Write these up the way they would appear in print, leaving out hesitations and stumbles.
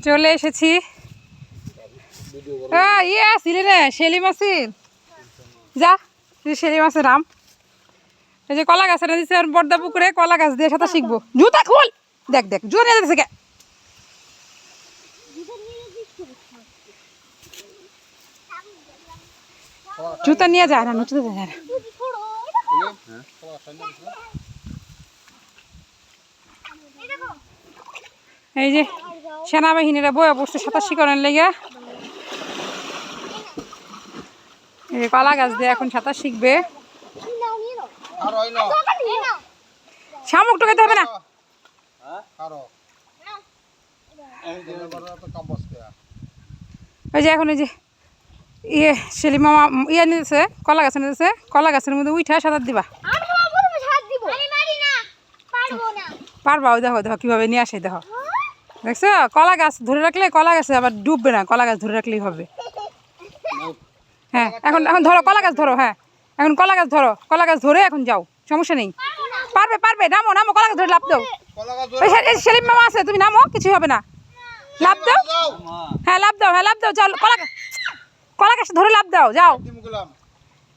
চলে এসেছি। ইয়ে আসিলি রে শেলি মাসির যা শেলি মাছের রাম। এই যে কলা গাছ এনে দিচ্ছে বর্দা পুকুরে, কলা গাছ দিয়ে সাঁতার শিখবো। জুতা খোল, দেখ দেখ জুতা নিয়ে দিচ্ছে কে? জুতা নিয়ে যায় না, জুতা যায় না। এই যে সেনাবাহিনীরা বয়ে পড়ছে সাঁতার শিখানোর লেগে। এই কলা গাছ দিয়ে এখন সাঁতার শিখবে। শামুক টোকাইতে হবে না। ওই যে এখন ওই যে ইয়ে সেলিম মামা ইয়ে নিয়েছে, কলা গাছ নিয়েছে, কলা গাছের মধ্যে উঠা সাঁতার দিবা। পারবা? ওই দেখো দেখো কিভাবে নিয়ে আসে, দেখো দেখছো? কলা গাছ ধরে রাখলে কলা গাছে আবার ডুববে না, কলা গাছ ধরে রাখলেই হবে। হ্যাঁ এখন এখন ধরো কলা গাছ ধরো। হ্যাঁ এখন কলা গাছ ধরো, কলা গাছ ধরে এখন যাও, সমস্যা নেই। পারবে পারবে, নামো নামো, কলা গাছ ধরে লাভ দাও। সেলিম মামা আছে, তুমি নামো, কিছু হবে না, লাভ দাও। হ্যাঁ লাভ দাও, হ্যাঁ লাভ দাও, যাও কলা গাছ ধরে লাভ দাও, যাও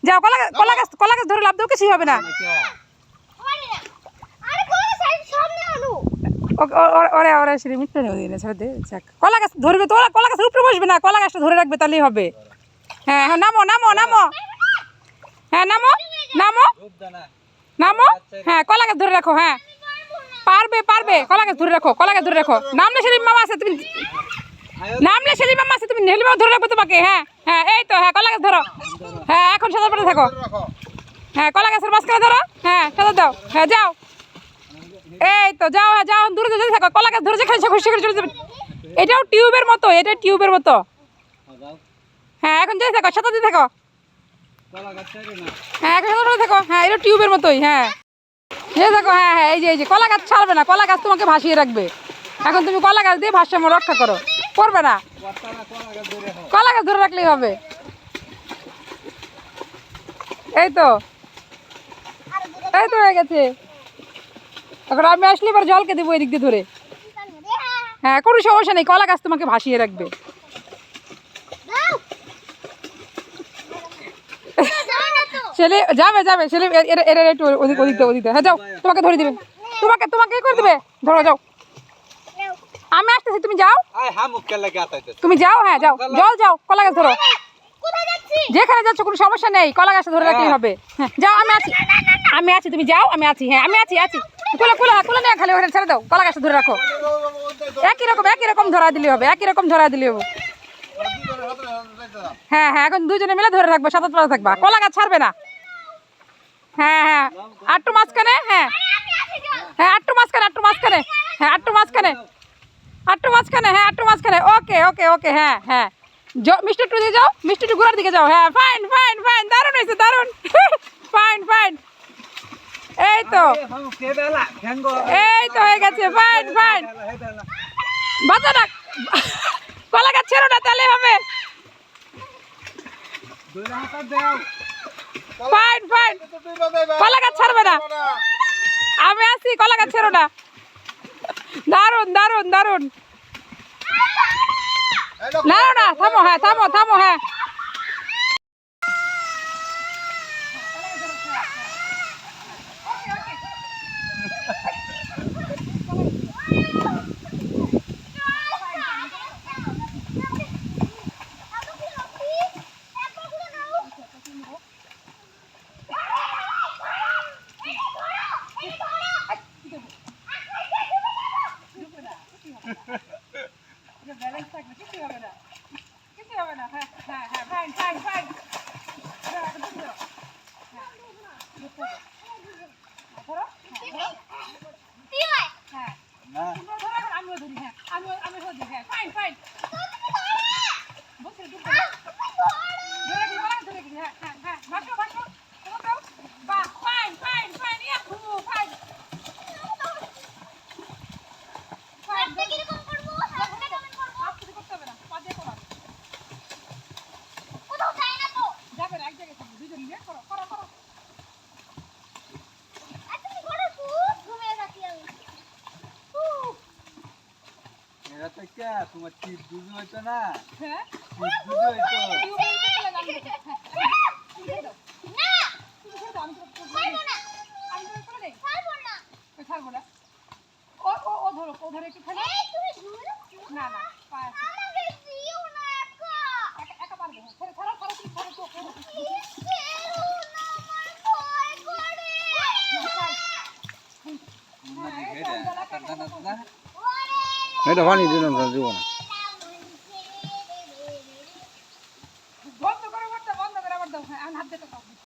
যাও, কলা গাছ ধরে লাভ দাও, কিছুই হবে না। ওরে ওরে সেটা মিথ্যা নেই, ছেড়ে দে। কলা গাছ ধরবে তো, ওরা কলা গাছের উপরে বসবে না, কলা গাছটা ধরে রাখবে, তাহলেই হবে। হ্যাঁ হ্যাঁ নামো নামো নামো, হ্যাঁ নামো নামো নামো। হ্যাঁ কলা গাছ ধরে রাখো। হ্যাঁ পারবে পারবে, কলা গাছ ধরে রাখো, কলা গাছ ধরে রাখো। নামলে সেলিম মামা আছে, তুমি নামলে সেলিম মামা আছে, তুমি সেলিম মামা ধরে রাখবে তোমাকে। হ্যাঁ হ্যাঁ এই তো, হ্যাঁ কলা গাছ ধরো। হ্যাঁ এখন সাঁতার পেতে থাকো। হ্যাঁ কলা গাছের মাঝখানে ধরো। হ্যাঁ সাঁতার দাও। হ্যাঁ যাও, এই তো যাও। হ্যাঁ যাও, দূরে যেতে থাকো, কলা গাছ ধরে যেখানে সেখানে চলে যাবে। এটাও টিউবের মতো, এটা টিউবের মতো। হ্যাঁ এখন যেতে থাকো, সাঁতার দিতে থাকো। হ্যাঁ এখন সাঁতার থাকো। হ্যাঁ এটা টিউবের মতোই। হ্যাঁ যেতে থাকো। হ্যাঁ হ্যাঁ এই যে কলা গাছ ছাড়বে না, কলা গাছ তোমাকে ভাসিয়ে রাখবে। এখন তুমি কলা গাছ দিয়ে ভারসাম্য রক্ষা করো, করবে না, কলা গাছ ধরে রাখলেই হবে। এই তো এই তো হয়ে গেছে। এখন আমি আসলে এবার জলকে দেবো এদিক দিয়ে ধরে। হ্যাঁ কোনো সমস্যা নেই, কলা গাছ তোমাকে ভাসিয়ে রাখবে। ছেলে যাবে যাবে, ছেলে এর একটু ওদিক ওদিক ওদিক। হ্যাঁ যাও, তোমাকে ধরে দিবে, তোমাকে করে দিবে, ধরো যাও। আমি আসতেছি, তুমি যাও, তুমি যাও। হ্যাঁ যাও, জল যাও, কলা গাছ ধরো। যেখানে যাচ্ছ কোনো সমস্যা নেই, কলা গাছ ধরে রাখলেই হবে। হ্যাঁ যাও, আমি আছি, আমি আছি, তুমি যাও, আমি আছি। হ্যাঁ আমি আছি আছি, কুলে নেই, খালি ওখানে ছেড়ে দাও, কলা গাছ ধরে রাখো। একই রকম ধরা দিলে হবে, একই রকম ধরা দিলে হবে। হ্যাঁ হ্যাঁ এখন দুজনে মিলে ধরে রাখবো, সাঁতার পাড়া থাকবা, কলা গাছ ছাড়বে না। হ্যাঁ হ্যাঁ আটটু মাঝখানে। হ্যাঁ হ্যাঁ আটটু মাঝখানে, আটটু মাঝখানে। হ্যাঁ আটটু মাঝখানে, আটটু মাঝখানে। হ্যাঁ আটটু মাঝখানে। ওকে ওকে ওকে। হ্যাঁ হ্যাঁ মিষ্টি টু দিয়ে যাও, মিষ্টি টু ঘোরার দিকে যাও। হ্যাঁ ফাইন ফাইন ফাইন, দারুণ হয়েছে, দারুণ। ফাইন ফাইন, এই তো এই তো হয়ে গেছে। ফাইন ফাইন, বাঁচা না, কলা গাছ ছেড়ো না, তাহলে হবে। ফাইন ফাইন, কলা গাছ ছাড়বে না, আমি আছি, কলা গাছ ছেড়ো না। দারুণ দারুণ দারুণ, না না থামো। হ্যাঁ থামো থামো। হ্যাঁ ব্যালেন্স থাকবে, কিছু হবে না, কিছু হবে না। হ্যাঁ হ্যাঁ হ্যাঁ ফাইন ফাইন ফাইন। আমিও ধরি। হ্যাঁ আমি ধরি। হ্যাঁ ফাইন ফাইন, হ্যাঁ হ্যাঁ হ্যাঁ ভাসো ভাসো, বাহ ফাইন ফাইন ফাইন, ইয়া খুব ফাইন। এরা তো কে তোমার টিপ দুধ হইতো না হ্যাঁ টিপ দুধ হইতো ছাড়বো না ও ও ও ধরো ও ধরে একটু ফেলো না না পায়ে একা পারবে না ছাড়ো ছাড়ো ছাড়ো তুমি ছাড়ো তো মুন্না দি ঘেরা তার দানা দানা এটা পানি দিলাম দিব না